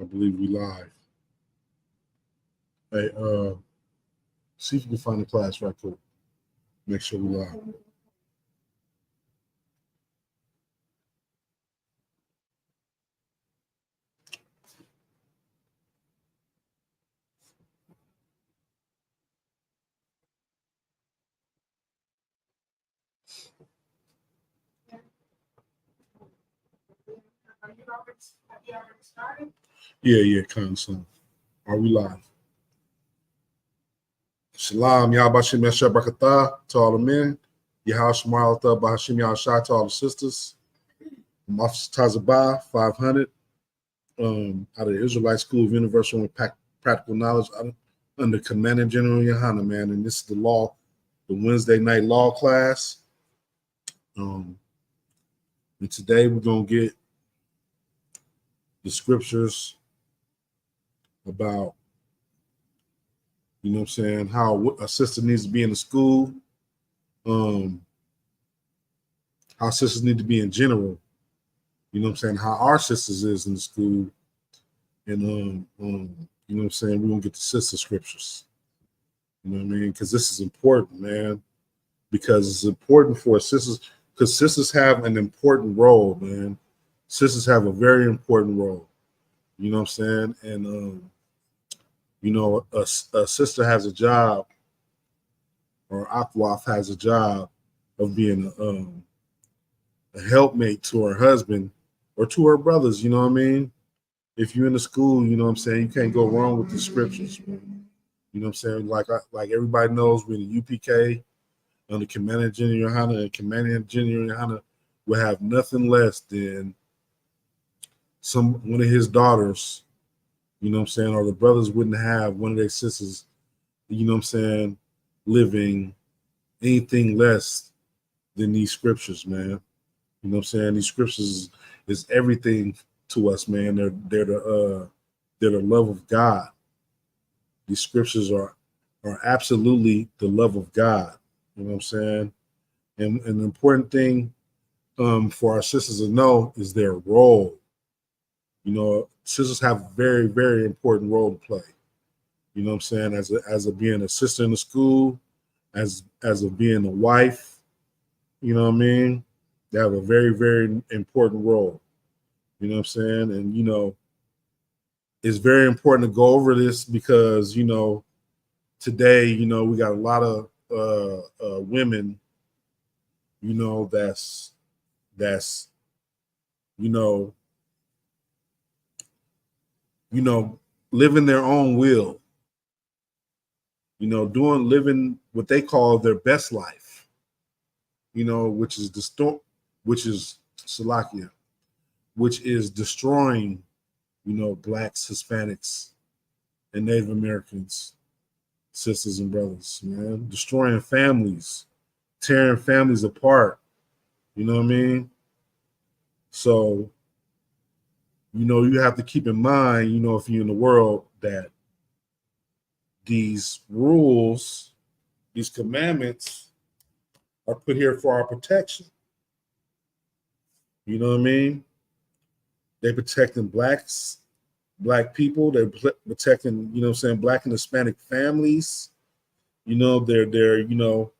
I believe we live. Hey, see if you can find the class right quick. Make sure we live. Yeah, kind of son. Are we live? Shalom, Yahbashim Yashar Brakatah to all the men. Yahal Shemaralata Bahashim Yahshai to all the sisters. Mafs Tazabah 500 out of the Israelite School of Universal and Practical Knowledge under Commanding General Yohana, man. And this is the Wednesday night law class. And today we're going to get the scriptures about, you know what I'm saying, how a sister needs to be in the school, how sisters need to be in general, you know what I'm saying, how our sisters is in the school, and, you know what I'm saying, we're going to get the sister scriptures, you know what I mean, because this is important, man, because it's important for sisters, because sisters have an important role, man. Sisters have a very important role, you know what I'm saying, and, you know, a sister has a job, or Akwaf has a job of being a helpmate to her husband or to her brothers, you know what I mean? If you're in the school, you know what I'm saying, you can't go wrong with the scriptures, man. You know what I'm saying? Like everybody knows, we're in the UPK, under Commanding General Yohana, and Commanding General Yohana will have nothing less than one of his daughters, you know what I'm saying, or the brothers wouldn't have one of their sisters, you know what I'm saying, living anything less than these scriptures, man. You know what I'm saying? These scriptures is everything to us, man. They're the love of God. These scriptures are absolutely the love of God. You know what I'm saying? And the important thing for our sisters to know is their role. You know, sisters have a very, very important role to play. You know what I'm saying? As a being a sister in the school, as a being a wife, you know what I mean? They have a very, very important role. You know what I'm saying? And, you know, it's very important to go over this because, you know, today, you know, we got a lot of women, you know, that's, you know, living their own will, you know, living what they call their best life, you know, which is Salakia, which is destroying, you know, blacks, Hispanics, and Native Americans, sisters and brothers, man, destroying families, tearing families apart, you know what I mean? So, you know, you have to keep in mind, you know, if you're in the world, that these rules, these commandments are put here for our protection. You know what I mean? They're protecting black people. They're protecting, you know what I'm saying, black and Hispanic families. You know, they're, you know,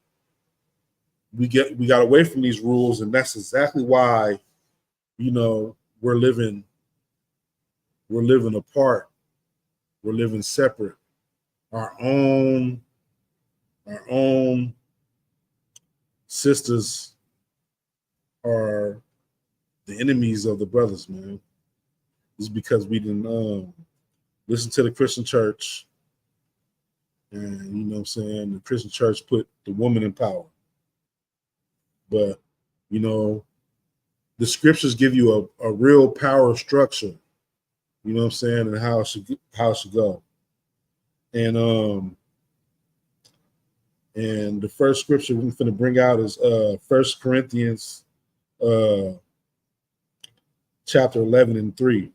we got away from these rules, and that's exactly why, you know, we're living apart. We're living separate. Our own sisters are the enemies of the brothers, man. It's because we didn't listen to the Christian church, and you know what I'm saying, the Christian church put the woman in power. But, you know, the scriptures give you a real power structure, you know what I'm saying, and how it should go. And the first scripture we're going to bring out is 1 Corinthians chapter 11 and 3.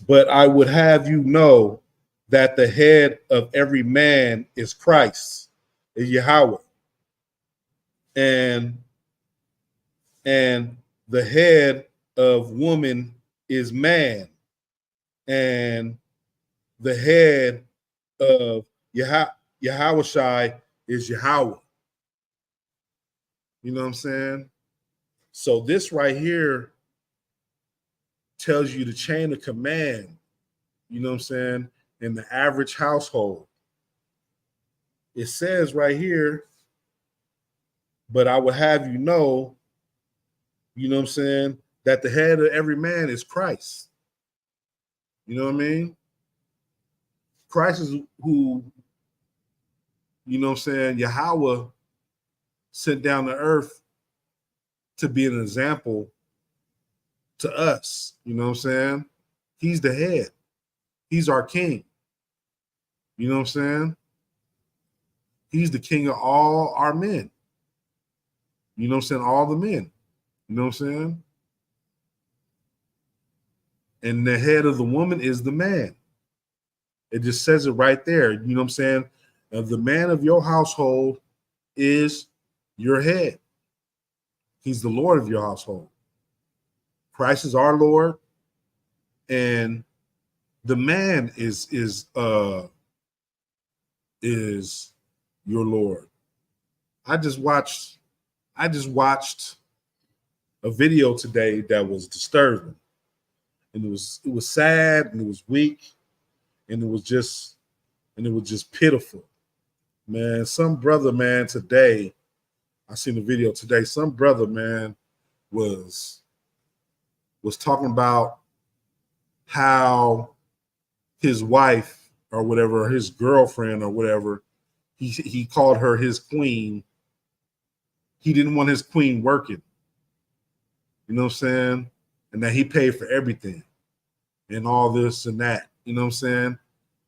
But I would have you know that the head of every man is Christ, is Yahweh. And and the head of woman is man, and the head of Yahushai is Yahweh. You know what I'm saying? So this right here tells you the chain of command, you know what I'm saying, in the average household. It says right here, but I will have you know, you know what I'm saying, that the head of every man is Christ. You know what I mean? Christ is who, you know what I'm saying, Yahweh sent down to earth to be an example to us. You know what I'm saying? He's the head. He's our king. You know what I'm saying? He's the king of all our men. You know what I'm saying? All the men. You know what I'm saying? And the head of the woman is the man. It just says it right there. You know what I'm saying? The man of your household is your head. He's the Lord of your household. Christ is our Lord, and the man is your Lord. I just watched a video today that was disturbing, and it was sad, and it was weak, and it was just pitiful. Man, some brother, man, today, I seen the video today, some brother, man, was talking about how his wife or whatever, or his girlfriend or whatever, he called her his queen. He didn't want his queen working. You know what I'm saying? And that he paid for everything and all this and that. You know what I'm saying?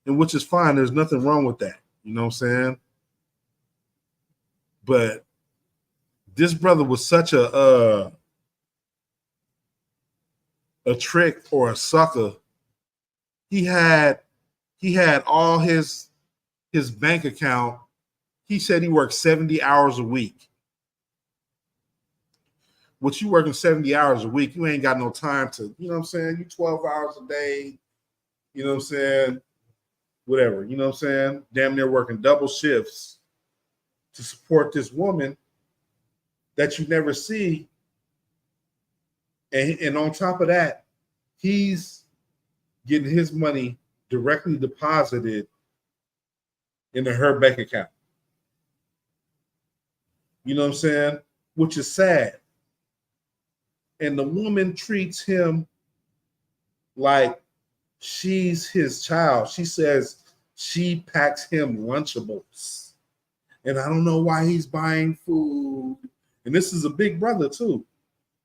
And which is fine. There's nothing wrong with that. You know what I'm saying? But this brother was such a trick or a sucker. He had all his bank account. He said he worked 70 hours a week. What you working 70 hours a week, you ain't got no time to, you know what I'm saying? You 12 hours a day, you know what I'm saying? Whatever, you know what I'm saying? Damn near working double shifts to support this woman that you never see. And on top of that, he's getting his money directly deposited into her bank account. You know what I'm saying? Which is sad. And the woman treats him like she's his child. She says she packs him Lunchables. And I don't know why he's buying food. And this is a big brother too.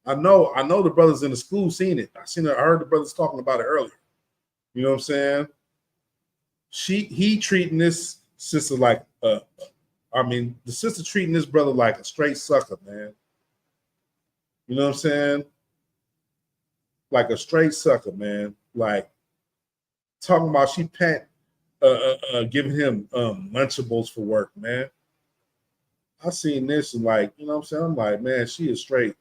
I know the brothers in the school seen it. I heard the brothers talking about it earlier. You know what I'm saying? He treating this sister like the sister treating this brother like a straight sucker, man. You know what I'm saying? Like a straight sucker, man. Like talking about she giving him Lunchables for work, man. I seen this and like, you know what I'm saying? I'm like, man, she is straight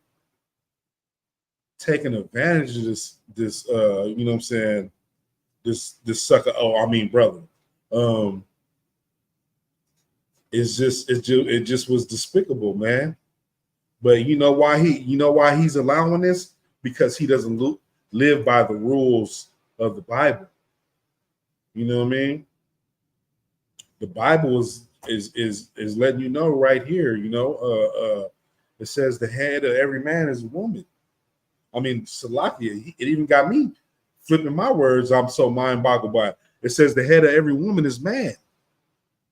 taking advantage of this you know what I'm saying, this sucker. Brother. It just was despicable, man. But you know why he's allowing this? Because he doesn't live by the rules of the Bible. You know what I mean? The Bible is letting you know right here. You know, it says the head of every man is a woman. I mean, Salakia, it even got me flipping my words. I'm so mind boggled by it. It says the head of every woman is man.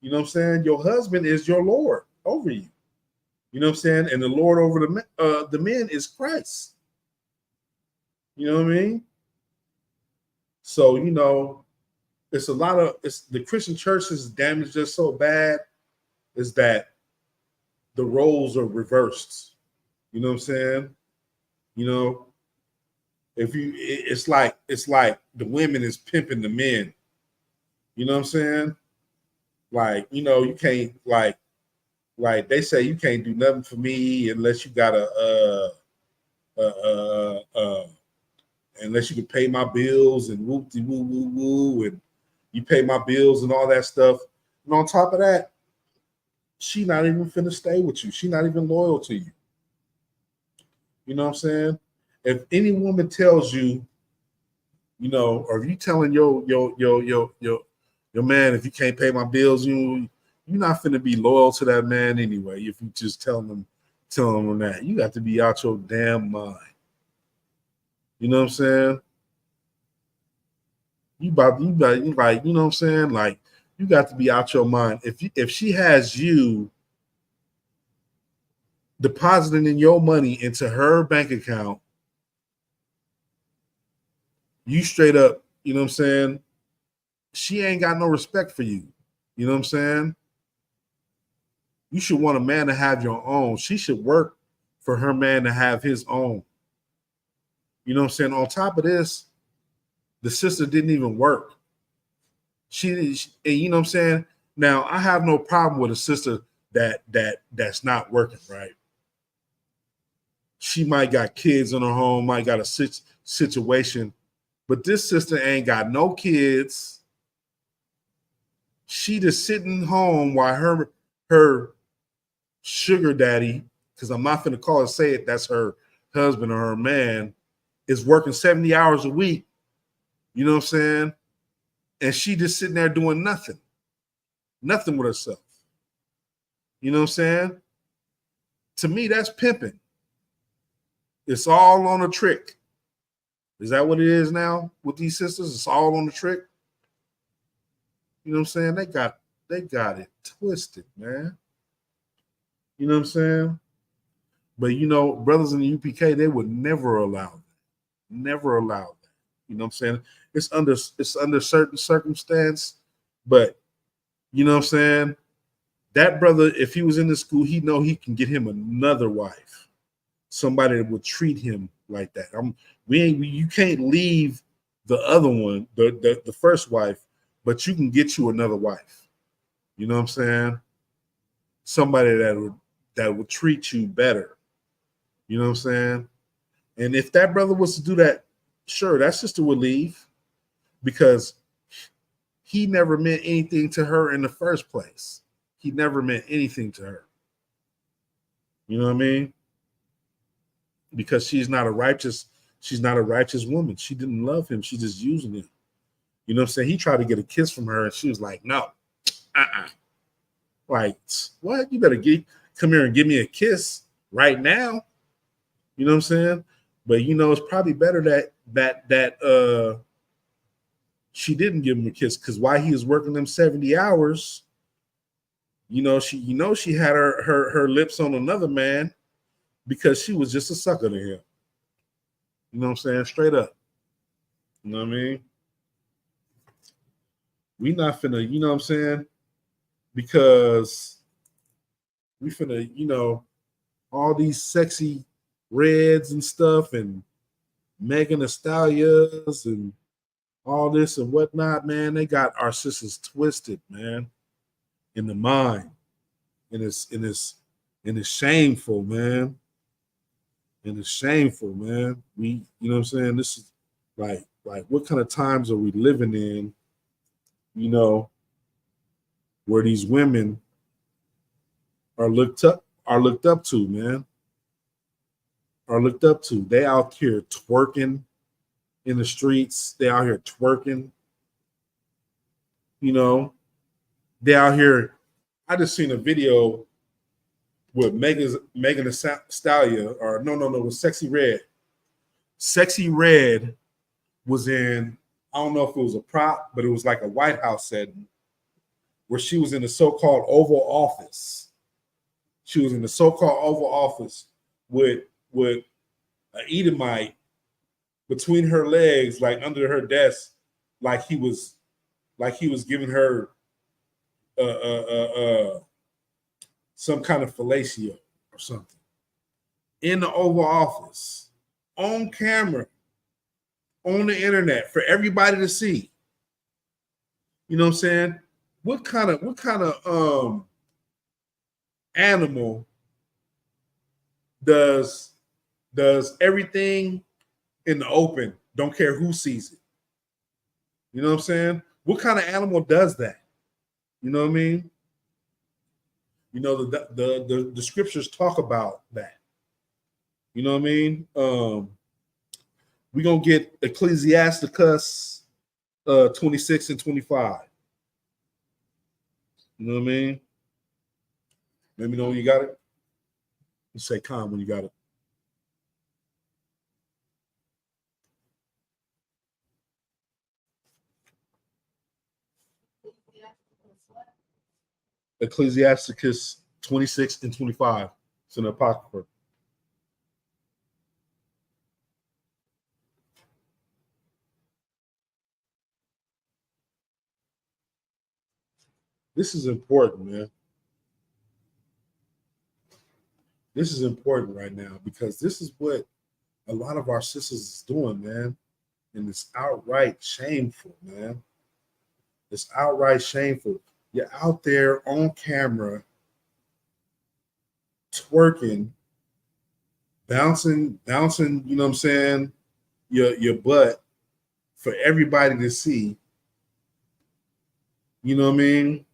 You know what I'm saying? Your husband is your Lord over you. You know what I'm saying? And the Lord over the men is Christ. You know what I mean? So, you know, it's the Christian church is damaged just so bad is that the roles are reversed. You know what I'm saying? You know, it's like the women is pimping the men. You know what I'm saying? Like, you know, you can't like they say you can't do nothing for me unless you got a unless you can pay my bills and whoop de woo woo woo, and you pay my bills and all that stuff. And on top of that, she not even finna stay with you. She not even loyal to you. You know what I'm saying? If any woman tells you, or if you telling your man, if you can't pay my bills, you're not finna be loyal to that man anyway. If you just telling them that, you got to be out your damn mind. You know what I'm saying? You like, you know what I'm saying? Like, you got to be out your mind. If she has you depositing in your money into her bank account, you straight up, you know what I'm saying? She ain't got no respect for you. You know what I'm saying? You should want a man to have your own. She should work for her man to have his own. You know what I'm saying? On top of this, the sister didn't even work. She you know what I'm saying? Now, I have no problem with a sister that's not working, right? She might got kids in her home, might got a situation, but this sister ain't got no kids. She just sitting home while her sugar daddy, because I'm not going to say it, that's her husband or her man, is working 70 hours a week. You know what I'm saying? And she just sitting there doing nothing with herself. You know what I'm saying? To me, that's pimping. It's all on a trick. Is that what it is now with these sisters? It's all on the trick. You know what I'm saying? They got it twisted, man. You know what I'm saying? But brothers in the UPK, they would never allow that. Never allow that. You know what I'm saying? It's under certain circumstance, but you know what I'm saying? That brother, if he was in the school, he know he can get him another wife. Somebody that would treat him like that. You can't leave the other one, the first wife, but you can get you another wife. You know what I'm saying? Somebody that would treat you better. You know what I'm saying? And if that brother was to do that, sure, that sister would leave because he never meant anything to her in the first place. He never meant anything to her. You know what I mean? Because she's not a righteous woman. She didn't love him. She's just using him. You know what I'm saying? He tried to get a kiss from her and she was like, no, Like, what? You better come here and give me a kiss right now. You know what I'm saying? But it's probably better that she didn't give him a kiss, because while he was working them 70 hours, she had her lips on another man because she was just a sucker to him. You know what I'm saying? Straight up. You know what I mean? We not finna, you know what I'm saying? Because we finna, all these sexy reds and stuff and Megan Thee Stallions and all this and whatnot, man. They got our sisters twisted, man, in the mind. And it's shameful, man. And it's shameful, man. You know what I'm saying? This is like what kind of times are we living in, where these women are looked up to, man. Are looked up to. They out here twerking in the streets. They out here twerking. They out here. I just seen a video with Megan Thee Stallion, or no, it was Sexy Red. Sexy Red was in, I don't know if it was a prop, but it was like a White House setting where she was in the so-called Oval Office. She was in the so-called Oval Office with an Edomite between her legs, like under her desk, like he was giving her some kind of fellatio or something in the Oval Office, on camera, on the internet for everybody to see. You know what I'm saying? What kind of animal does does everything in the open, don't care who sees it. You know what I'm saying? What kind of animal does that? You know what I mean? You know, the scriptures talk about that. You know what I mean? We're gonna get Ecclesiasticus 26 and 25. You know what I mean? Let me know when you got it. You say "Con" when you got it. Ecclesiasticus 26 and 25. It's an apocrypha. This is important, man. This is important right now because this is what a lot of our sisters is doing, man. And it's outright shameful, man. It's outright shameful. You're out there on camera twerking, bouncing, you know what I'm saying, your butt for everybody to see. You know what I mean?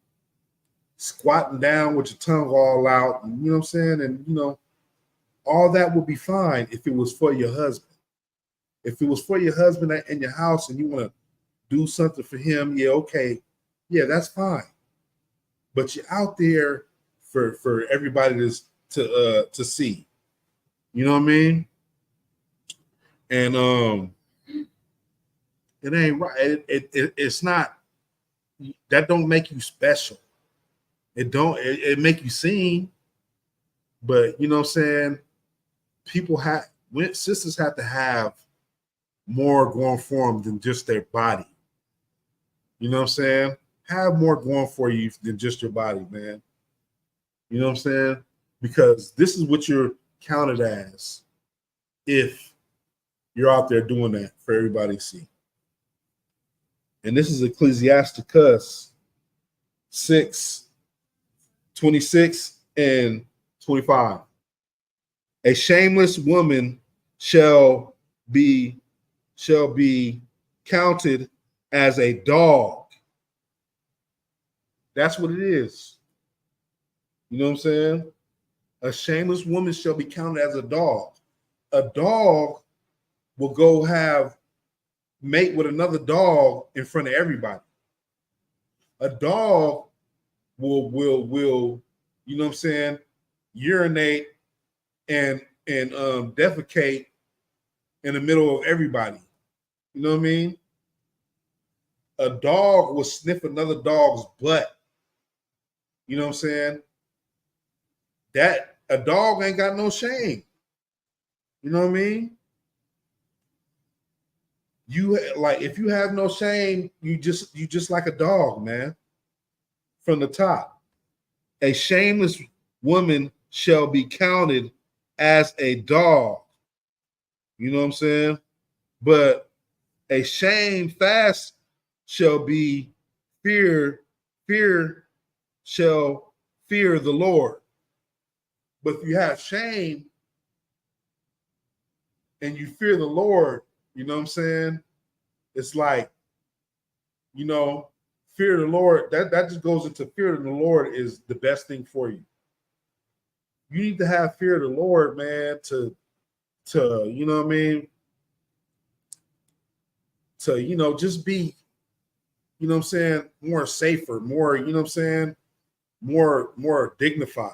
Squatting down with your tongue all out, you know what I'm saying? And you know, all that would be fine if it was for your husband. If it was for your husband in your house and you want to do something for him, yeah, okay. Yeah, that's fine. But you're out there for everybody to see. You know what I mean? And it ain't right. It's not, that don't make you special. It make you seen, but you know what I'm saying? Sisters have to have more going for them than just their body. You know what I'm saying? Have more going for you than just your body, man. You know what I'm saying? Because this is what you're counted as if you're out there doing that for everybody to see. And this is Ecclesiasticus 6, 26 and 25. A shameless woman shall be counted as a dog. That's what it is. You know what I'm saying? A shameless woman shall be counted as a dog. A dog will go mate with another dog in front of everybody. A dog will you know what I'm saying, urinate and defecate in the middle of everybody. You know what I mean? A dog will sniff another dog's butt. You know what I'm saying? That a dog ain't got no shame. You know what I mean? You like, if you have no shame, you just like a dog, man. From the top. A shameless woman shall be counted as a dog. You know what I'm saying? But a shamefast shall be fear shall fear the Lord. But if you have shame and you fear the Lord, you know what I'm saying? It's like, you know, fear of the Lord, that just goes into fear of the Lord is the best thing for you. You need to have fear of the Lord, man, to you know what I mean? To, you know, just be, you know what I'm saying, more safer, more, you know what I'm saying, more dignified.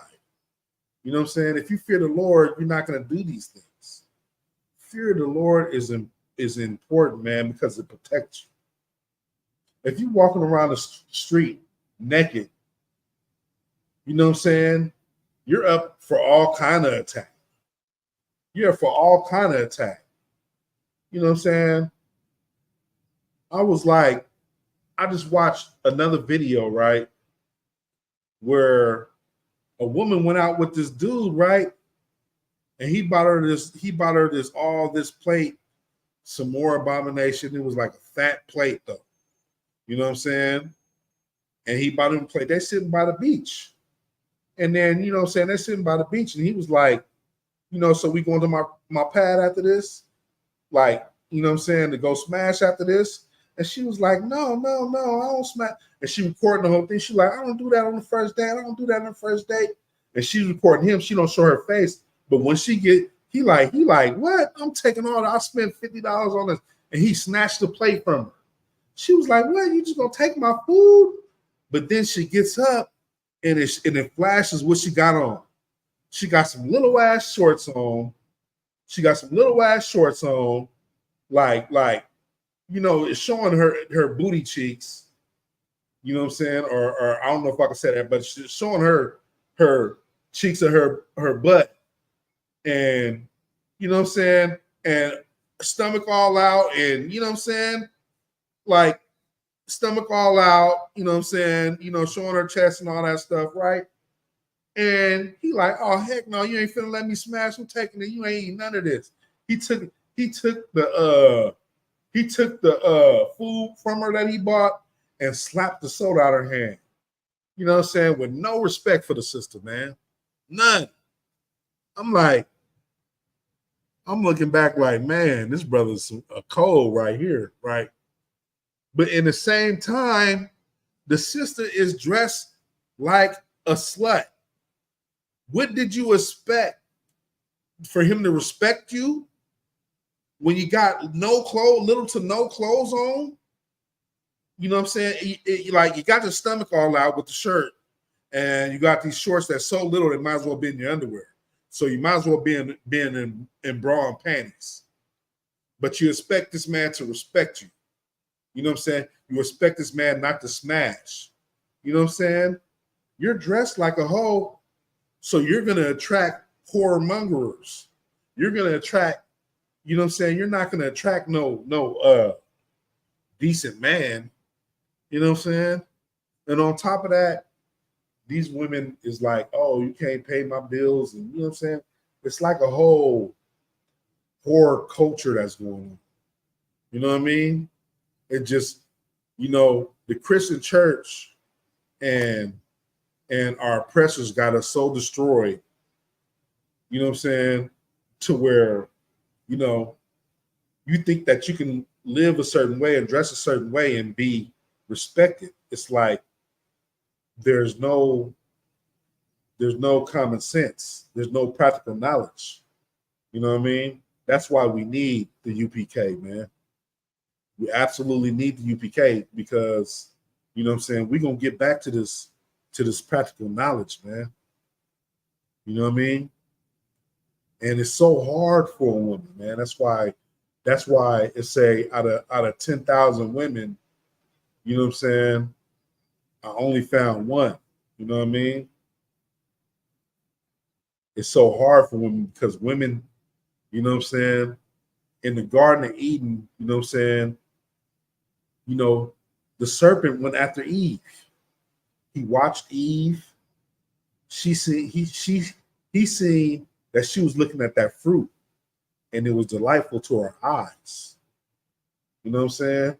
You know what I'm saying? If you fear the Lord, you're not going to do these things. Fear of the Lord is important, man, because it protects you. If you're walking around the street naked, you know what I'm saying, you're up for all kind of attack. You're up for all kind of attack. You know what I'm saying? I just watched another video, right, where a woman went out with this dude, right? And he bought her this plate, some more abomination. It was like a fat plate, though. You know what I'm saying? And he bought him a plate. They're sitting by the beach. And then, you know what I'm saying, they're sitting by the beach. And he was like, so we going to my pad after this, like, you know what I'm saying, to go smash after this. And she was like, no, I don't smash. And she recording the whole thing. She like, I don't do that on the first date. I don't do that on the first date. And she's recording him. She don't show her face. But when she get, he like, what? I'm taking all that. I spent $50 on this. And he snatched the plate from her. She was like, what? You just gonna take my food? But then she gets up and it flashes what she got on. She got some little ass shorts on. Like, it's showing her booty cheeks. You know what I'm saying? Or I don't know if I can say that, but she's showing her cheeks of her butt. And you know what I'm saying? And stomach all out, and you know what I'm saying? Like, stomach all out, you know what I'm saying? Showing her chest and all that stuff, right? And he like, oh heck no, you ain't finna let me smash. I'm taking it. You ain't eating none of this. He took the food from her that he bought and slapped the soda out her hand. You know what I'm saying? With no respect for the sister, man. None. I'm looking back like, man, this brother's a cold right here, right? But in the same time, the sister is dressed like a slut. What did you expect? For him to respect you when you got no clothes, little to no clothes on? You know what I'm saying? Like, you got your stomach all out with the shirt, and you got these shorts that's so little they might as well be in your underwear. So you might as well be in bra and panties. But you expect this man to respect you. You know what I'm saying? You expect this man not to smash. You know what I'm saying? You're dressed like a hoe, so you're going to attract whoremongers. You're going to attract, you know what I'm saying? You're not going to attract no decent man. You know what I'm saying? And on top of that, these women is like, oh, you can't pay my bills. And you know what I'm saying? It's like a whole horror culture that's going on. You know what I mean? It just, the Christian church and our oppressors got us so destroyed, you know what I'm saying, to where, you think that you can live a certain way and dress a certain way and be respected. It's like there's no common sense. There's no practical knowledge. You know what I mean? That's why we need the UPK, man. We absolutely need the UPK because, you know what I'm saying, we're going to get back to this practical knowledge, man. You know what I mean? And it's so hard for a woman, man. That's why it say out of 10,000 women, you know what I'm saying, I only found one. You know what I mean? It's so hard for women because women, you know what I'm saying, in the Garden of Eden, you know what I'm saying, the serpent went after Eve. He watched Eve. He seen that she was looking at that fruit and it was delightful to her eyes. You know what I'm saying?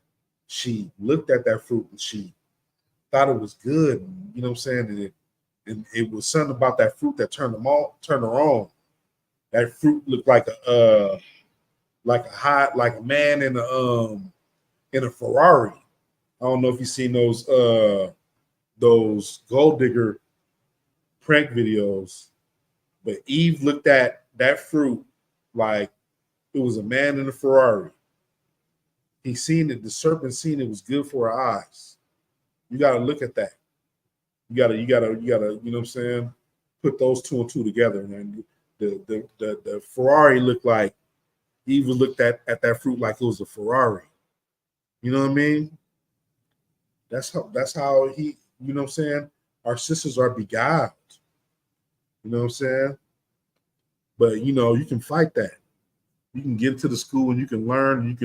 She looked at that fruit and she thought it was good. You know what I'm saying? And it was something about that fruit that turned her on. That fruit looked like a man in a Ferrari. I don't know if you've seen those gold digger prank videos, but Eve looked at that fruit like it was a man in a Ferrari. He seen it, the serpent seen it was good for her eyes. You got to look at that. You gotta, you know what I'm saying? Put those two and two together. And the Ferrari looked like Eve looked at that fruit like it was a Ferrari. You know what I mean? That's how he, you know what I'm saying? Our sisters are beguiled. You know what I'm saying? But you can fight that. You can get into the school and you can learn. And you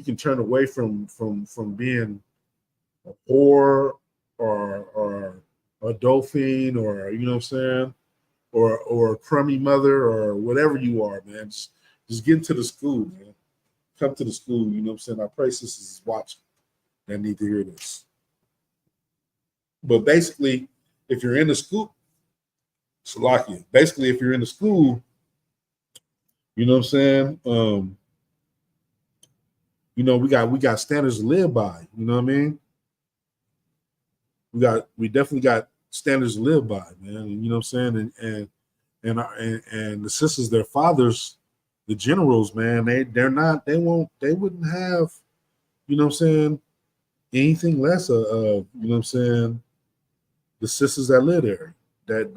can turn away from being a whore or a dolphin or you know what I'm saying, or a crummy mother or whatever you are, man. Just get into the school, man. Come to the school. You know what I'm saying? I pray sisters is watching. They need to hear this. But basically, if you're in the school, Salakia, basically, if you're in the school You know what I'm saying? We got standards to live by. You know what I mean? We definitely got standards to live by, man. And you know what I'm saying? And the sisters, their fathers, the generals, man, they wouldn't have, you know what I'm saying, anything less of you know what I'm saying, the sisters that live there, that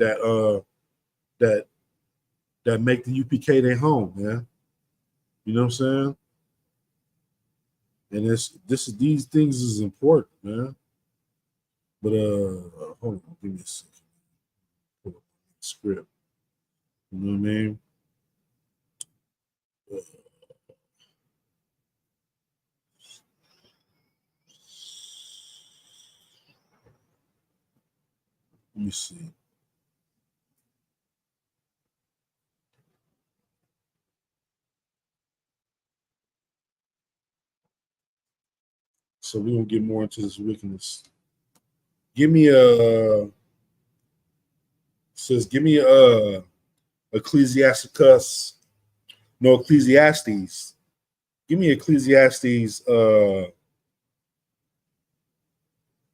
that make the UPK their home, man. You know what I'm saying? And these things is important, man. But hold on, give me a second. Pull up the script. You know what I mean? Let me see. So we're gonna get more into this wickedness. Give me a says give me a Ecclesiasticus, no Ecclesiastes. Give me Ecclesiastes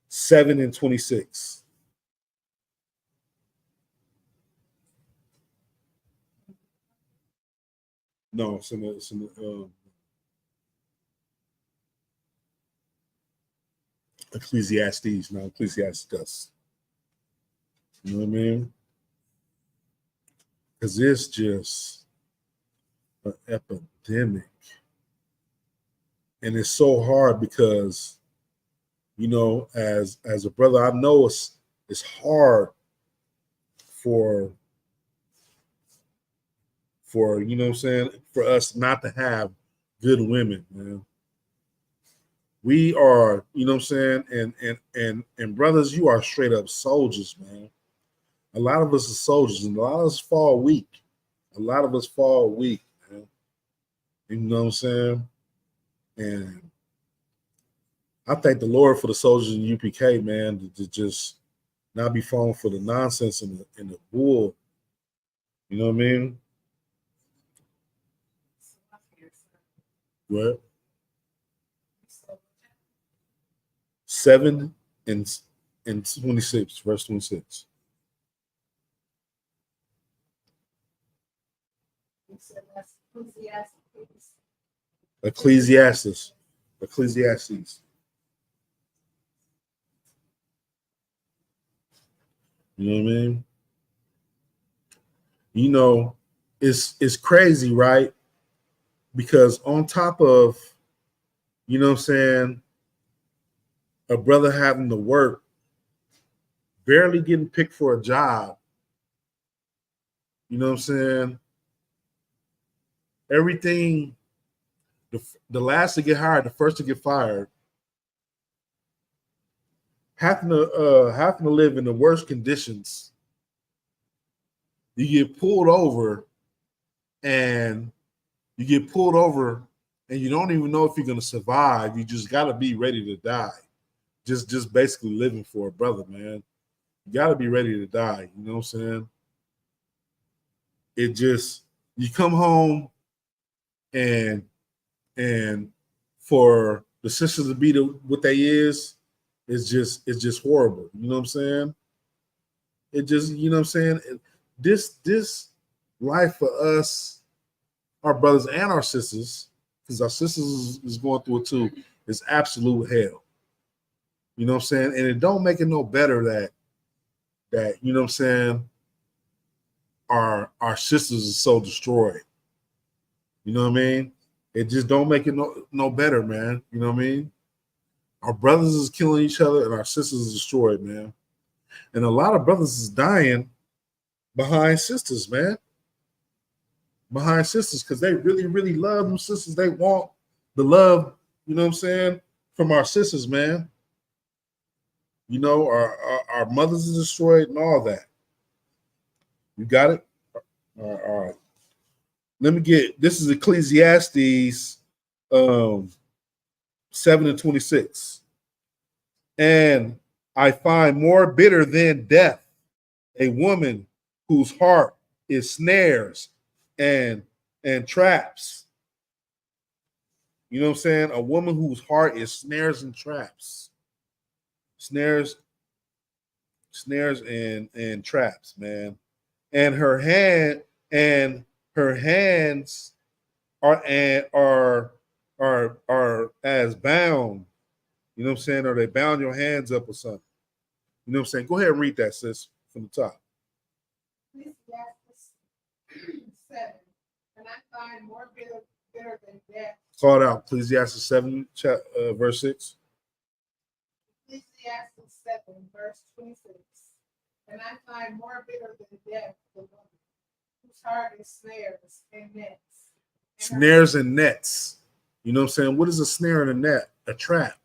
7:26. No, it's in the Ecclesiastes, not Ecclesiasticus. You know what I mean? Because it's just an epidemic. And it's so hard because, as a brother, I know it's hard for you know what I'm saying, for us not to have good women, man. We are, you know what I'm saying, and brothers, you are straight up soldiers, man. A lot of us are soldiers, and a lot of us fall weak. A lot of us fall weak, man. You know what I'm saying? And I thank the Lord for the soldiers in UPK, man, to just not be falling for the nonsense and the bull. You know what I mean? What? 7 and 26, verse 26. Ecclesiastes. Ecclesiastes. You know what I mean? You know, it's crazy, right? Because on top of, you know what I'm saying, a brother having to work, barely getting picked for a job, you know what I'm saying? Everything, the last to get hired, the first to get fired, having to live in the worst conditions. You get pulled over and you don't even know if you're gonna survive. You just gotta be ready to die. Just basically living for a brother, man. You gotta be ready to die. You know what I'm saying? It just you come home and and for the sisters to be what they is, it's just horrible. You know what I'm saying? It just, you know what I'm saying? This life for us, our brothers and our sisters, because our sisters is going through it too, is absolute hell. You know what I'm saying? And it don't make it no better that you know what I'm saying, our sisters is so destroyed. You know what I mean? It just don't make it no better, man. You know what I mean? Our brothers is killing each other and our sisters is destroyed, man. And a lot of brothers is dying behind sisters, man. Behind sisters, because they really, really love them sisters. They want the love, you know what I'm saying, from our sisters, man. You know, our mothers is destroyed and all that. You got it? All right. Let me get this is Ecclesiastes 7:26. And I find more bitter than death a woman whose heart is snares and and traps. You know what I'm saying? A woman whose heart is snares and traps. Snares and traps, man. And her hands are as bound. You know what I'm saying? Or they bound your hands up or something. You know what I'm saying? Go ahead and read that, sis, from the top. Ecclesiastes 7. And I find more bitter than death. Call it out. Ecclesiastes 7, verse 6. Ecclesiastes 7, verse 26. And I find more bitter than death the woman whose heart is snares and nets. Snares and nets. You know what I'm saying? What is a snare and a net? A trap.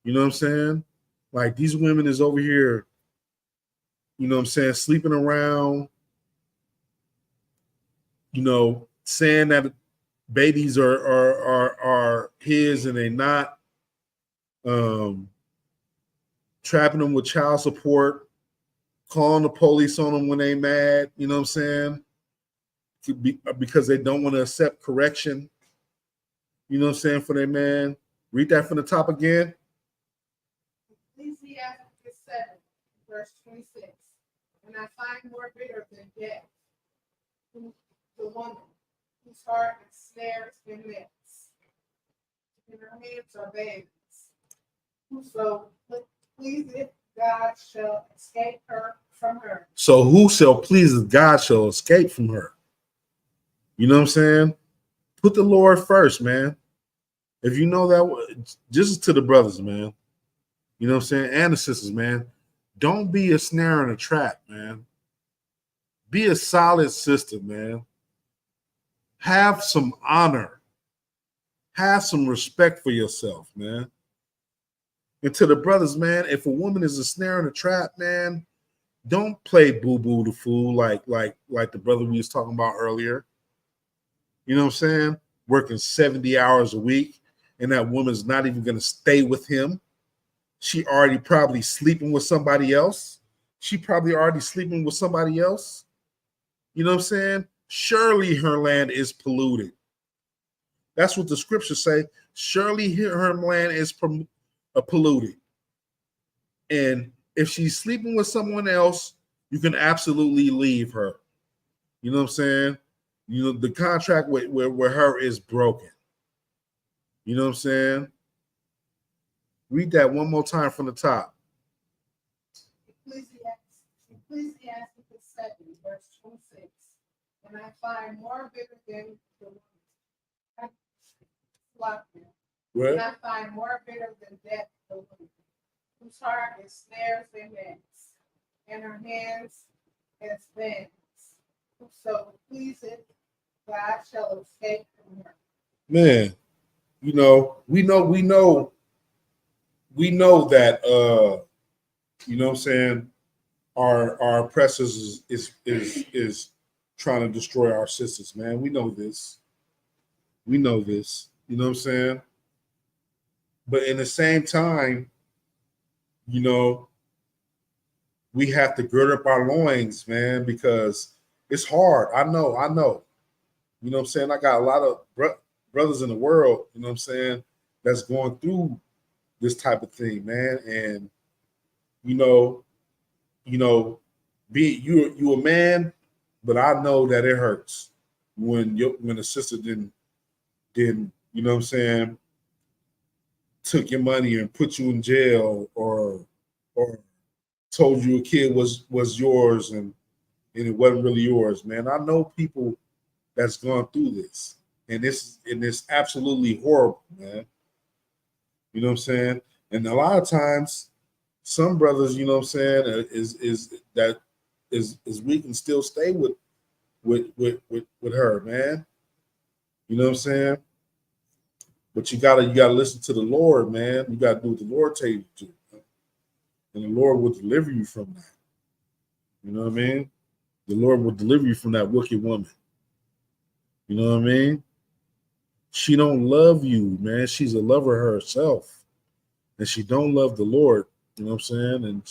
You know what I'm saying? Like these women is over here, you know what I'm saying, sleeping around, you know, saying that babies are his and they not, trapping them with child support, calling the police on them when they mad, you know what I'm saying? Because they don't want to accept correction, you know what I'm saying, for their man. Read that from the top again. Ecclesiastes 7, verse 26. And I find more bitter than death the woman whose heart is snares and nets, and her hands are bands. Whoso pleaseth God shall escape her from her. So who shall please God shall escape from her. You know what I'm saying? Put the Lord first, man. If you know that, just to the brothers, man. You know what I'm saying? And the sisters, man. Don't be a snare and a trap, man. Be a solid sister, man. Have some honor. Have some respect for yourself, man. And to the brothers, man, if a woman is a snare and a trap, man, don't play boo-boo the fool like the brother we was talking about earlier. You know what I'm saying? Working 70 hours a week, and that woman's not even going to stay with him. She already probably sleeping with somebody else. She probably already sleeping with somebody else. You know what I'm saying? Surely her land is polluted. That's what the scriptures say. Surely her land is polluted. And if she's sleeping with someone else, you can absolutely leave her. You know what I'm saying? You know, the contract with her is broken. You know what I'm saying? Read that one more time from the top. Ecclesiastes 7, verse 26. And I find more bitter than the woman. And I find more bitter than death the woman whose heart is snares and nets, and her hands as bands. So pleaseth God shall escape from her. Man, you know, we know that you know what I'm saying, our oppressors is trying to destroy our sisters, man. We know this. You know what I'm saying? But in the same time, you know, we have to gird up our loins, man, because it's hard. I know. You know what I'm saying? I got a lot of brothers in the world, you know what I'm saying, that's going through this type of thing, man. And you know, be you a man, but I know that it hurts when a sister didn't, you know what I'm saying, took your money and put you in jail, or told you a kid was yours and it wasn't really yours, man. I know people that's gone through this, and it's absolutely horrible, man. You know what I'm saying? And a lot of times, some brothers, you know what I'm saying, is we can still stay with her, man. You know what I'm saying? But you gotta listen to the Lord, man. You gotta do what the Lord tell you to do, and the Lord will deliver you from that. You know what I mean? The Lord will deliver you from that wicked woman. You know what I mean? She don't love you, man. She's a lover herself, and she don't love the Lord. You know what I'm saying?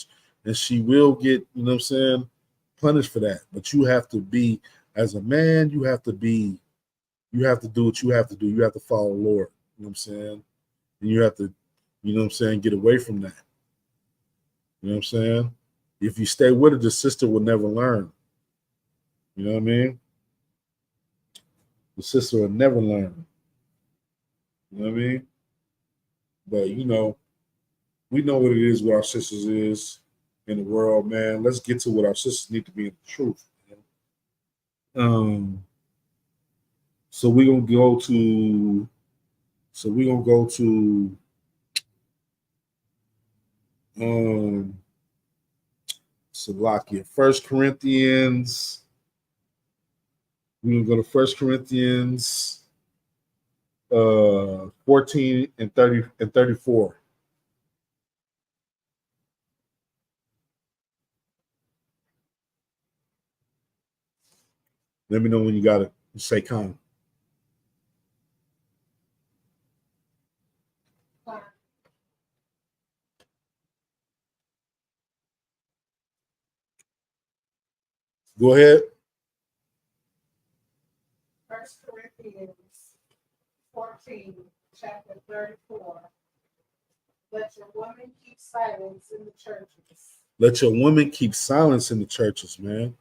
And she will get, you know what I'm saying, punished for that. But you have to be, as a man, you have to be you have to do what you have to do. You have to follow the Lord. You know what I'm saying? And you have to, you know what I'm saying, get away from that. You know what I'm saying? If you stay with it, the sister will never learn. You know what I mean? The sister will never learn. You know what I mean? But you know, we know what it is, what our sisters is in the world, man. Let's get to what our sisters need to be in the truth. Man. So we're gonna go to Salakia. First Corinthians. We're gonna go to First Corinthians 14 and 30 and 34. Let me know when you got it. Say Khan. Go ahead. First Corinthians 14, chapter 34. Let your woman keep silence in the churches. Let your woman keep silence in the churches, man.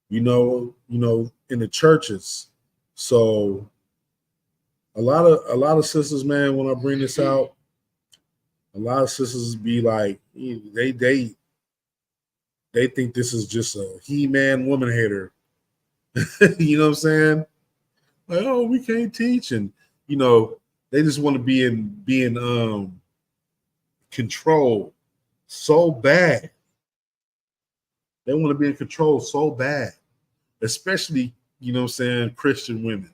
You know, in the churches. So a lot of sisters, man, when I bring this out, a lot of sisters be like, they think this is just a he-man woman hater. You know what I'm saying? Like, oh, we can't teach, and you know, they just want to be in control so bad. They want to be in control so bad, especially, you know what I'm saying, Christian women.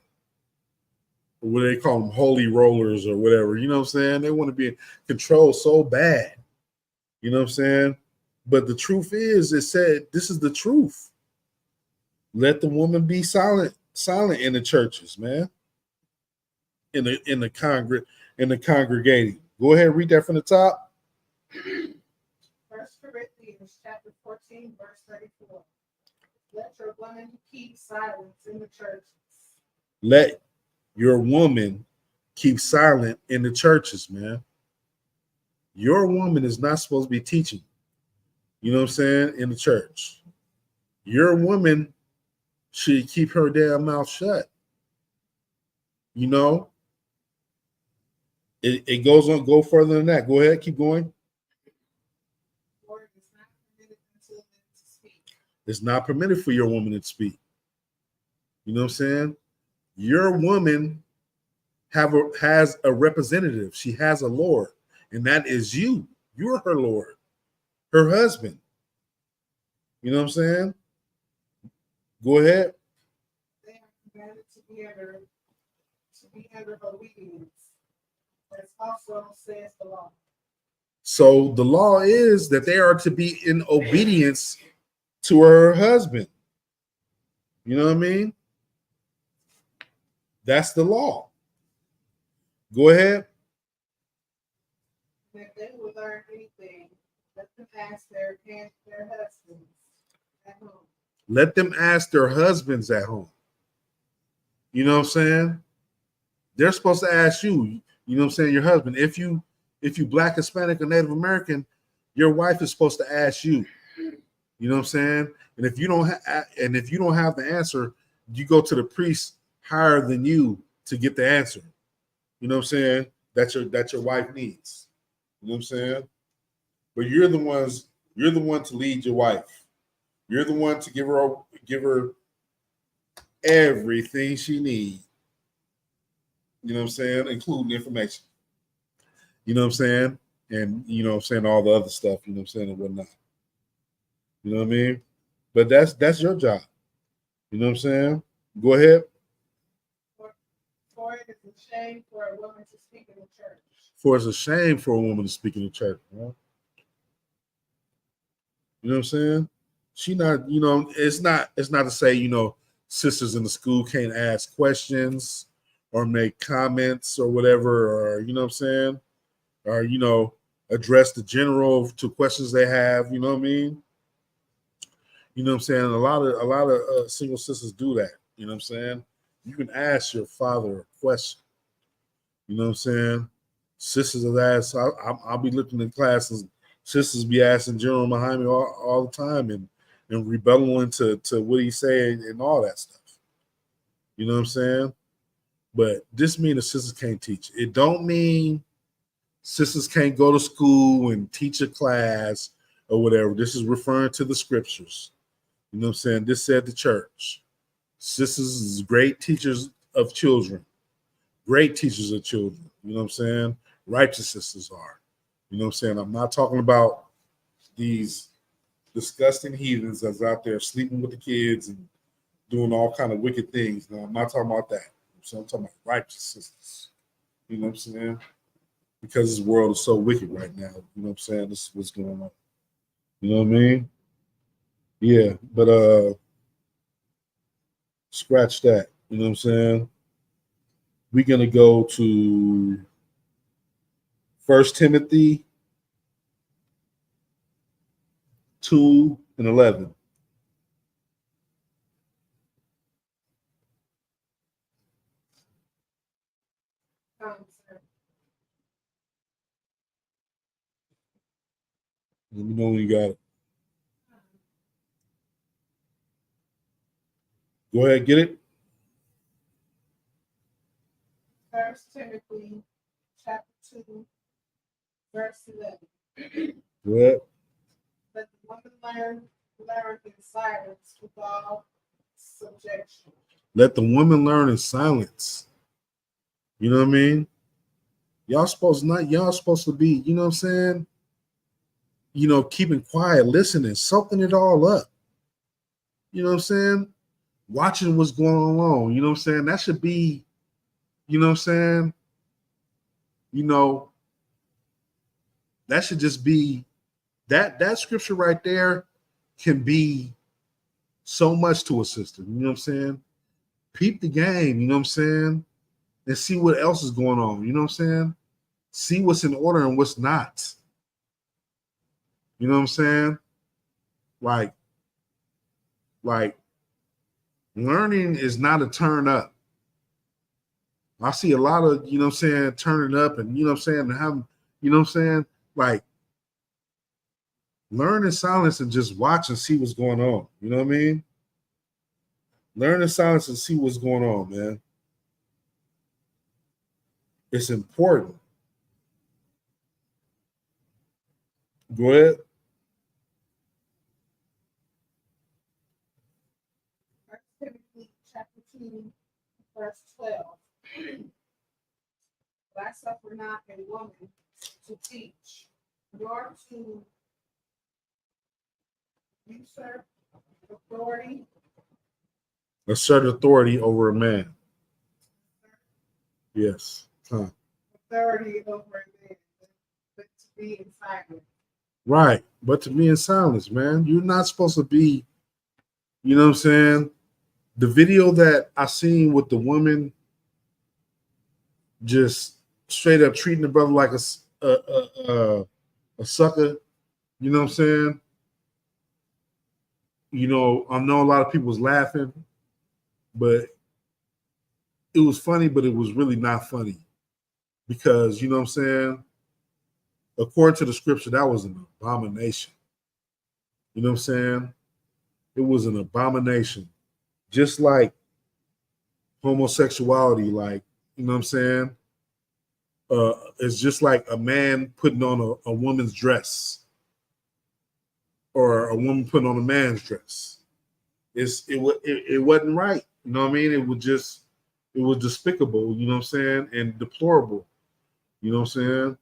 Or what they call them, holy rollers or whatever. You know what I'm saying? They want to be in control so bad. You know what I'm saying? But the truth is, it said, this is the truth. Let the woman be silent in the churches, man. In the congregating. Go ahead, read that from the top. First Corinthians chapter 14, verse 34. Let your woman keep silence in the churches. Let your woman keep silent in the churches, man. Your woman is not supposed to be teaching. You know what I'm saying? In the church. Your woman should keep her damn mouth shut. You know? It goes on, go further than that. Go ahead, keep going. For it is not permitted unto them to speak. It's not permitted for your woman to speak. You know what I'm saying? Your woman has a representative. She has a Lord, and that is you. You're her Lord, her husband. You know what I'm saying? Go ahead. They are commanded to be under obedience. As also says the law. So the law is that they are to be in obedience to her husband. You know what I mean? That's the law. Go ahead. And if they will learn anything, let them ask their husbands at home. Let them ask their husbands at home. You know what I'm saying? They're supposed to ask you, you know what I'm saying, your husband. If you Black, Hispanic, or Native American, your wife is supposed to ask you. You know what I'm saying? And if you don't have the answer, you go to the priest higher than you to get the answer. You know what I'm saying? That your wife needs. You know what I'm saying? But you're the one to lead your wife. You're the one to give her everything she needs. You know what I'm saying? Including information. You know what I'm saying? And you know what I'm saying, all the other stuff, you know what I'm saying, and whatnot. You know what I mean? But that's your job. You know what I'm saying? Go ahead. For it is a shame for a woman to speak in the church. For it's a shame for a woman to speak in the church. Right? You know what I'm saying? She not, you know, it's not to say, you know, sisters in the school can't ask questions or make comments or whatever, or you know what I'm saying? Or, you know, address the general to questions they have, you know what I mean? You know what I'm saying? A lot of single sisters do that, you know what I'm saying? You can ask your father a question. You know what I'm saying? Sisters will ask. I'll be looking in classes. Sisters be asking General behind me all the time and rebelling to what he's saying and all that stuff. You know what I'm saying? But this means the sisters can't teach. It don't mean sisters can't go to school and teach a class or whatever. This is referring to the scriptures. You know what I'm saying? This said the church. Sisters is great teachers of children. Great teachers of children. You know what I'm saying? Righteous sisters are. You know what I'm saying? I'm not talking about these disgusting heathens that's out there sleeping with the kids and doing all kind of wicked things. No, I'm not talking about that. So I'm talking about righteous sisters. You know what I'm saying? Because this world is so wicked right now. You know what I'm saying? This is what's going on. You know what I mean? Yeah, but scratch that. You know what I'm saying? We're gonna go to 1 Timothy 2:11. Sir. Let me know when you got it. Go ahead, get it. 1 Timothy chapter 2, verse 11. Go ahead. Let the woman learn in silence with all subjection. Let the woman learn in silence. You know what I mean? Y'all supposed to be, you know what I'm saying? You know, keeping quiet, listening, soaking it all up. You know what I'm saying? Watching what's going on. You know what I'm saying? That should be, you know what I'm saying? You know, that should just be that scripture right there can be so much to a sister. You know what I'm saying? Peep the game, you know what I'm saying? And see what else is going on. You know what I'm saying? See what's in order and what's not. You know what I'm saying? Like learning is not a turn up. I see a lot of, you know what I'm saying, turning up and, you know what I'm saying, and having, you know what I'm saying? Like, learn in silence and just watch and see what's going on. You know what I mean? Learn in silence and see what's going on, man. It's important. Go ahead. 1 Timothy chapter 2, verse 12. But I suffer not a woman to teach, nor to usurp authority. Assert authority over a man. Yes. Huh. Authority over a man, but to be in silence. Right. But to be in silence, man. You're not supposed to be, you know what I'm saying? The video that I seen with the woman just straight up treating the brother like a sucker, you know what I'm saying? You know, I know a lot of people was laughing, but it was funny, but it was really not funny because, you know what I'm saying? According to the scripture, that was an abomination. You know what I'm saying? It was an abomination. Just like homosexuality, like, you know what I'm saying? It's just like a man putting on a woman's dress or a woman putting on a man's dress. It wasn't right. You know what I mean? It was despicable, you know what I'm saying? And deplorable. You know what I'm saying?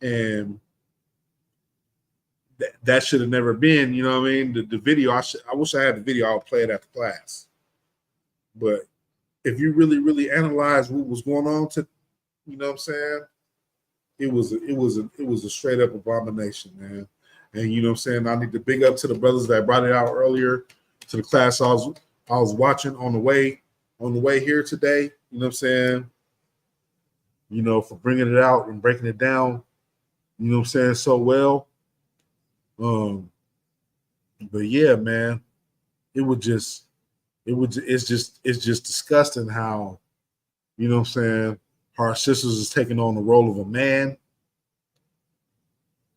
And that should have never been, you know what I mean? The video, I wish I had the video, I'll play it after class. But if you really, really analyze what was going on you know what I'm saying? It was a straight up abomination, man. And you know what I'm saying? I need to big up to the brothers that brought it out earlier to the class I was watching on the way here today. You know what I'm saying? You know, for bringing it out and breaking it down, you know what I'm saying, so well. But yeah, man, it was just it's just disgusting how, you know what I'm saying, our sisters is taking on the role of a man,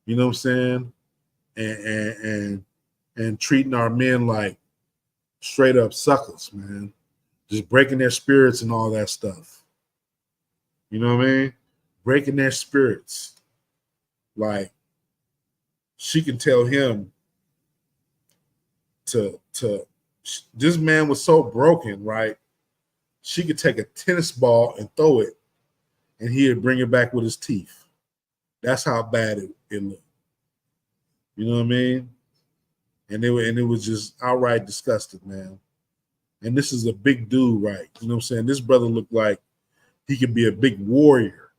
you know what I'm saying, and treating our men like straight up suckers, man. Just breaking their spirits and all that stuff. You know what I mean? Breaking their spirits. Like she can tell him to this man was so broken, right? She could take a tennis ball and throw it, and he'd bring it back with his teeth. That's how bad it looked. You know what I mean? And it was just outright disgusting, man. And this is a big dude, right? You know what I'm saying? This brother looked like he could be a big warrior,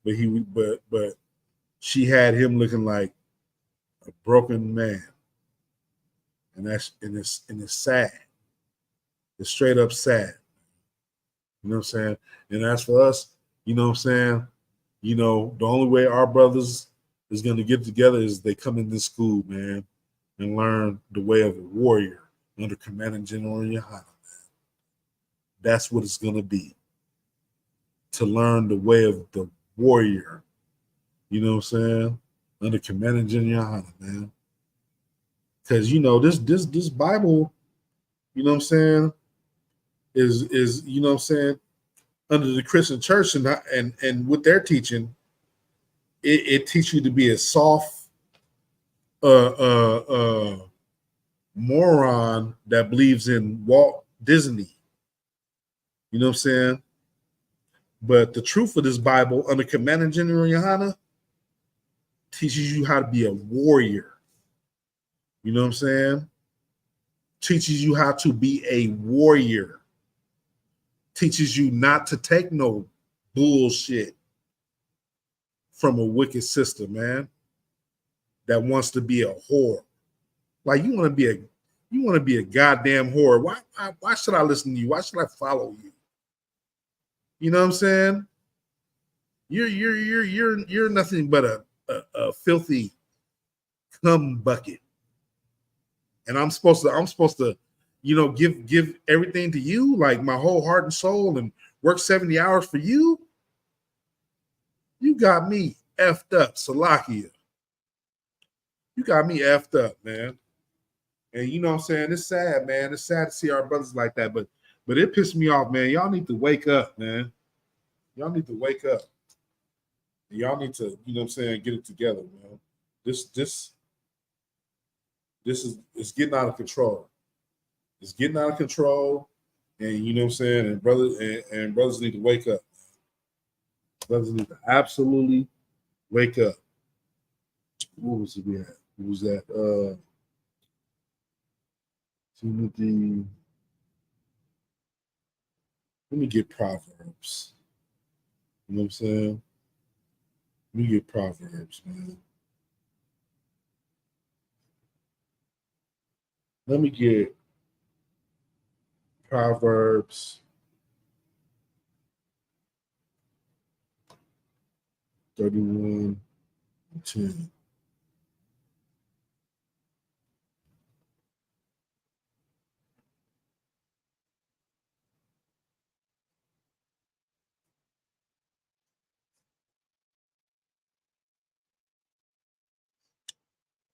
but she had him looking like a broken man, and it's sad. It's straight up sad. You know what I'm saying? And as for us, you know what I'm saying? You know, the only way our brothers is going to get together is they come in this school, man, and learn the way of a warrior under Commanding General Yohana, man. That's what it's going to be. To learn the way of the warrior, you know what I'm saying? Under Commanding General Yohana, man. Because, you know, this Bible, you know what I'm saying, is you know what I'm saying, under the Christian church and what they're teaching, it teaches you to be a soft moron that believes in Walt Disney. You know what I'm saying? But the truth of this Bible under Commanding General Yohana teaches you how to be a warrior. You know what I'm saying? Teaches you how to be a warrior. Teaches you not to take no bullshit from a wicked sister, man, that wants to be a whore. Like you want to be a goddamn whore. Why should I listen to you? Why should I follow you? You know what I'm saying? You're nothing but a filthy cum bucket. And I'm supposed to, you know, give everything to you, like my whole heart and soul, and work 70 hours for you. You got me effed up, Salakia. You got me effed up, man. And you know what I'm saying? It's sad, man. It's sad to see our brothers like that, but it pissed me off, man. Y'all need to wake up, man. Y'all need to wake up. Y'all need to, you know what I'm saying, get it together, man. This is it's getting out of control. It's getting out of control, and you know what I'm saying, and brothers need to wake up. Brothers need to absolutely wake up. What was it we had? What was that? Timothy. Let me get Proverbs. You know what I'm saying? Let me get Proverbs, man. Let me get Proverbs 31:10.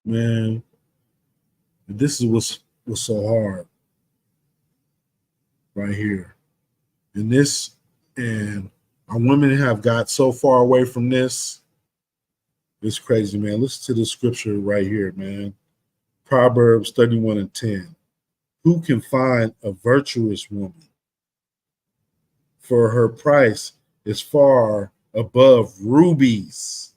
Man, this is what's so hard right here. And our women have got so far away from this. It's crazy, man. Listen to the scripture right here, man. Proverbs 31:10. Who can find a virtuous woman? For her price is far above rubies.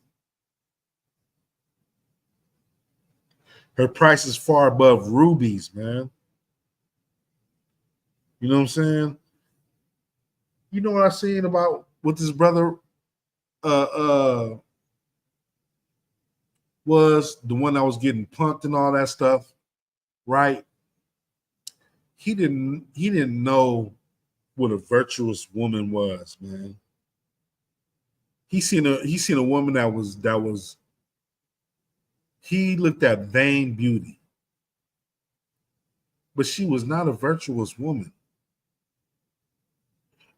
Her price is far above rubies, man. You know what I'm saying? You know what I seen about what this brother was, the one that was getting punked and all that stuff, right? He didn't know what a virtuous woman was, man. He seen a woman that was he looked at vain beauty. but she was not a virtuous woman.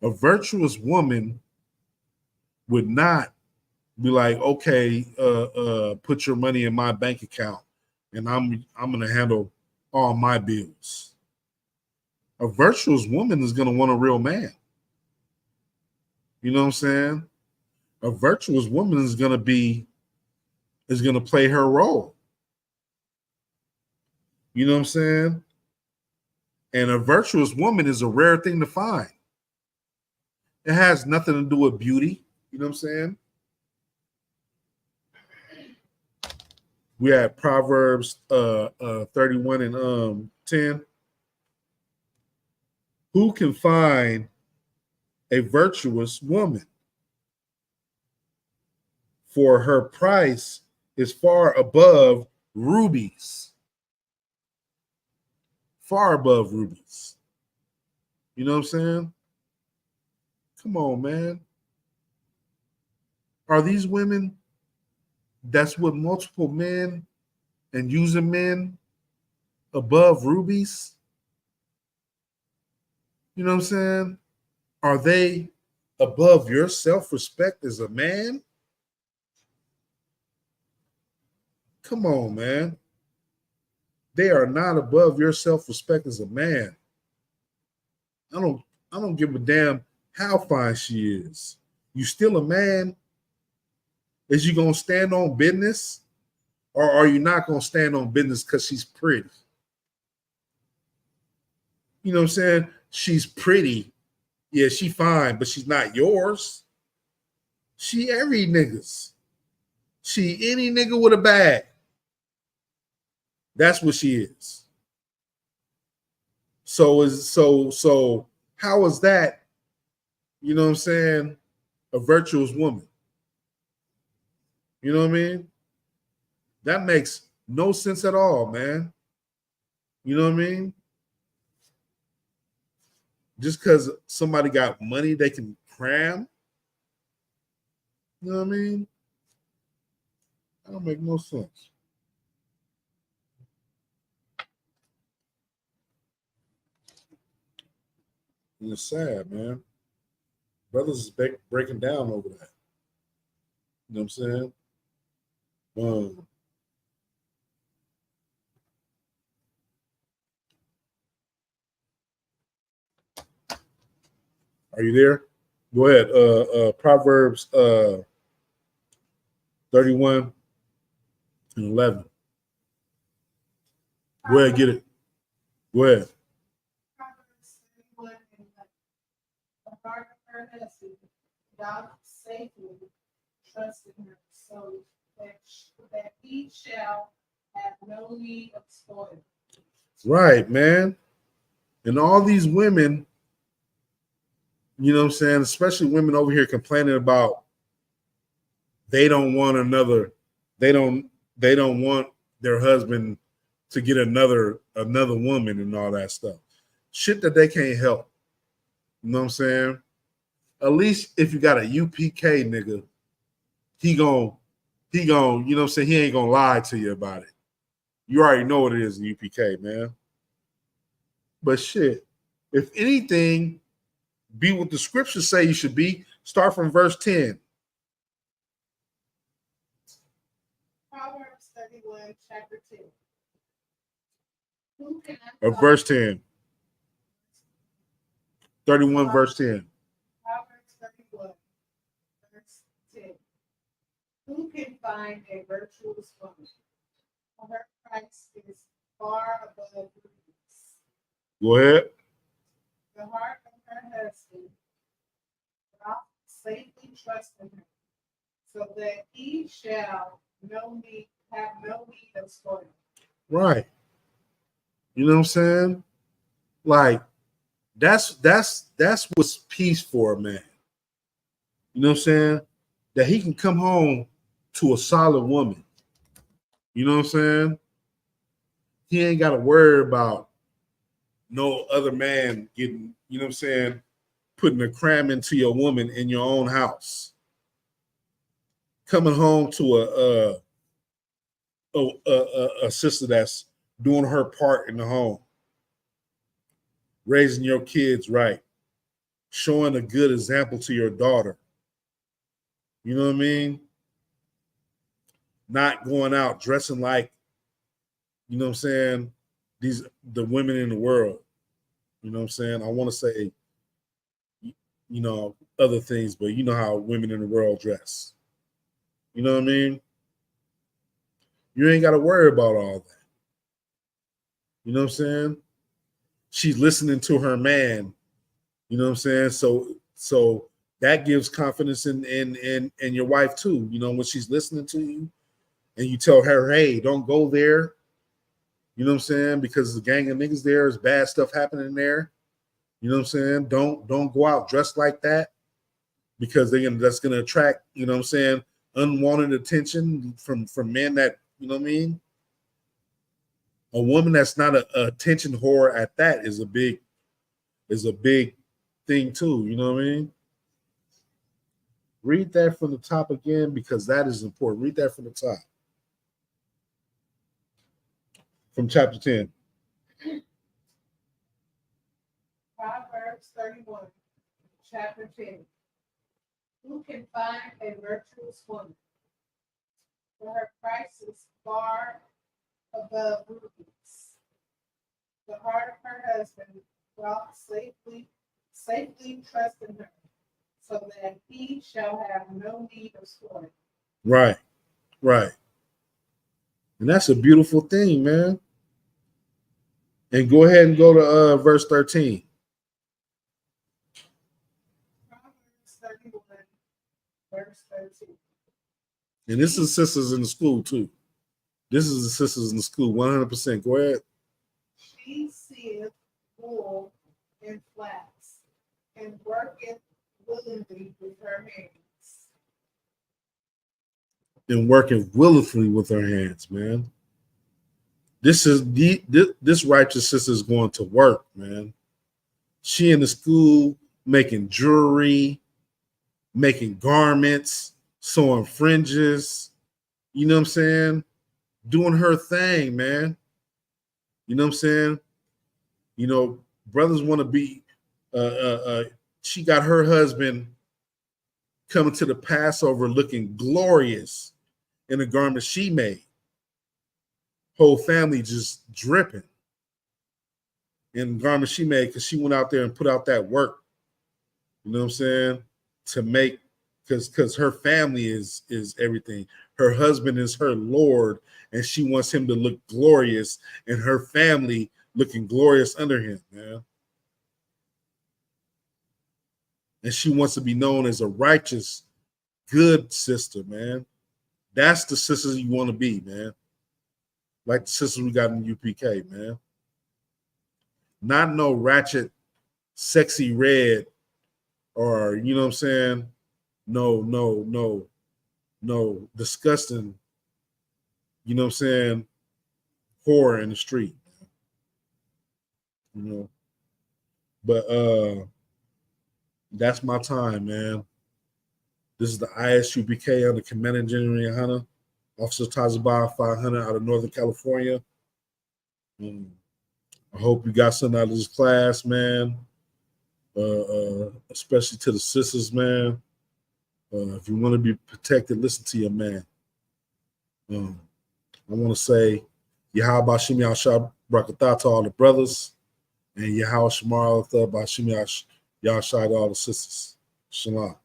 A virtuous woman would not be like, okay, put your money in my bank account and I'm gonna handle all my bills. A virtuous woman is gonna want a real man. You know what I'm saying? A virtuous woman is gonna play her role. You know what I'm saying? And a virtuous woman is a rare thing to find. It has nothing to do with beauty. You know what I'm saying? We had Proverbs 31 and 10. Who can find a virtuous woman? For her price is far above rubies. Far above rubies. You know what I'm saying? Come on, man. Are these women that's with multiple men and using men above rubies? You know what I'm saying? Are they above your self-respect as a man? Come on, man. They are not above your self-respect as a man. I don't give a damn how fine she is. You still a man? Is you gonna stand on business? Or are you not gonna stand on business because she's pretty? You know what I'm saying? She's pretty. Yeah, she fine, but she's not yours. She every nigga's. She any nigga with a bag. That's what she is. So how is that, you know what I'm saying, a virtuous woman? You know what I mean? That makes no sense at all, man. You know what I mean? Just because somebody got money they can cram. You know what I mean? That don't make no sense. And it's sad, man. Brothers is breaking down over that. You know what I'm saying? Are you there? Go ahead. Proverbs 31 and 11. Go ahead, get it. Go ahead. Proverbs 31 and 11. The heart of her husband, thou safely trust in her, so that he shall have no need of spoil. Right, man. And all these women, you know what I'm saying, especially women over here complaining about they don't want another, they don't want their husband to get another woman and all that stuff. Shit that they can't help. You know what I'm saying? At least if you got a UPK nigga, he gon', you know what I'm saying, he ain't gonna lie to you about it. You already know what it is in UPK, man. But shit, if anything, be what the scriptures say you should be. Start from verse 10. Proverbs 31, chapter 10. Verse 10. 31, verse 10. Proverbs 31, verse 10. Who can find a virtuous woman? For her price is far above rubies. Go ahead. The heart of her husband, thou safely trust in her, so that he shall have no need of spoil. Right. You know what I'm saying? Like, that's what's peace for a man. You know what I'm saying? That he can come home to a solid woman. You know what I'm saying? He ain't got to worry about no other man getting, you know what I'm saying, putting a cram into your woman in your own house. Coming home to a sister that's doing her part in the home. raising your kids right, showing a good example to your daughter. You know what I mean? Not going out dressing like, you know what I'm saying, the women in the world. You know what I'm saying? I want to say, you know, other things, but you know how women in the world dress. You know what I mean? You ain't got to worry about all that. You know what I'm saying? She's listening to her man. You know what I'm saying? So that gives confidence in your wife too. You know, when she's listening to you and you tell her, hey, don't go there. You know what I'm saying? Because the gang of niggas there is bad stuff happening there. You know what I'm saying? Don't go out dressed like that because that's gonna attract, you know what I'm saying, unwanted attention from men that, you know what I mean? A woman that's not a attention whore at that is a big thing too. You know what I mean? Read that from the top again because that is important. Read that from the top. From chapter 10. Proverbs 31, chapter 10. Who can find a virtuous woman? For her price is far above rubies. The heart of her husband will safely trust in her, so that he shall have no need of spoil. Right. And that's a beautiful thing, man. And go ahead and go to verse 13. Proverbs 31, verse 13. And this is sisters in the school too. This is the sisters in the school, 100%. Go ahead. She seeth wool and flax, and worketh willingly with her hands. And working willingly with her hands, man. This righteous sister is going to work, man. She in the school making jewelry, making garments, sewing fringes. You know what I'm saying? Doing her thing, man. You know what I'm saying? You know, brothers want to be. She got her husband coming to the Passover looking glorious in the garment she made. Whole family just dripping in the garment she made because she went out there and put out that work. You know what I'm saying? To make, because her family is everything. Her husband is her Lord, and she wants him to look glorious, and her family looking glorious under him, man. And she wants to be known as a righteous, good sister, man. That's the sisters you want to be, man. Like the sisters we got in UPK, man. Not no ratchet, sexy red, or, you know what I'm saying? No, disgusting, you know what I'm saying, horror in the street. You know. But that's my time, man. This is the ISUPK under Commander General Hunter, Officer Tazabah 500 out of Northern California. I hope you got something out of this class, man. Especially to the sisters, man. If you want to be protected, listen to your man. I want to say Yahweh Shim Yahshua Brakatah to all the brothers, and Yahweh Shamar Bashim Yahshua to all the sisters. Shalom.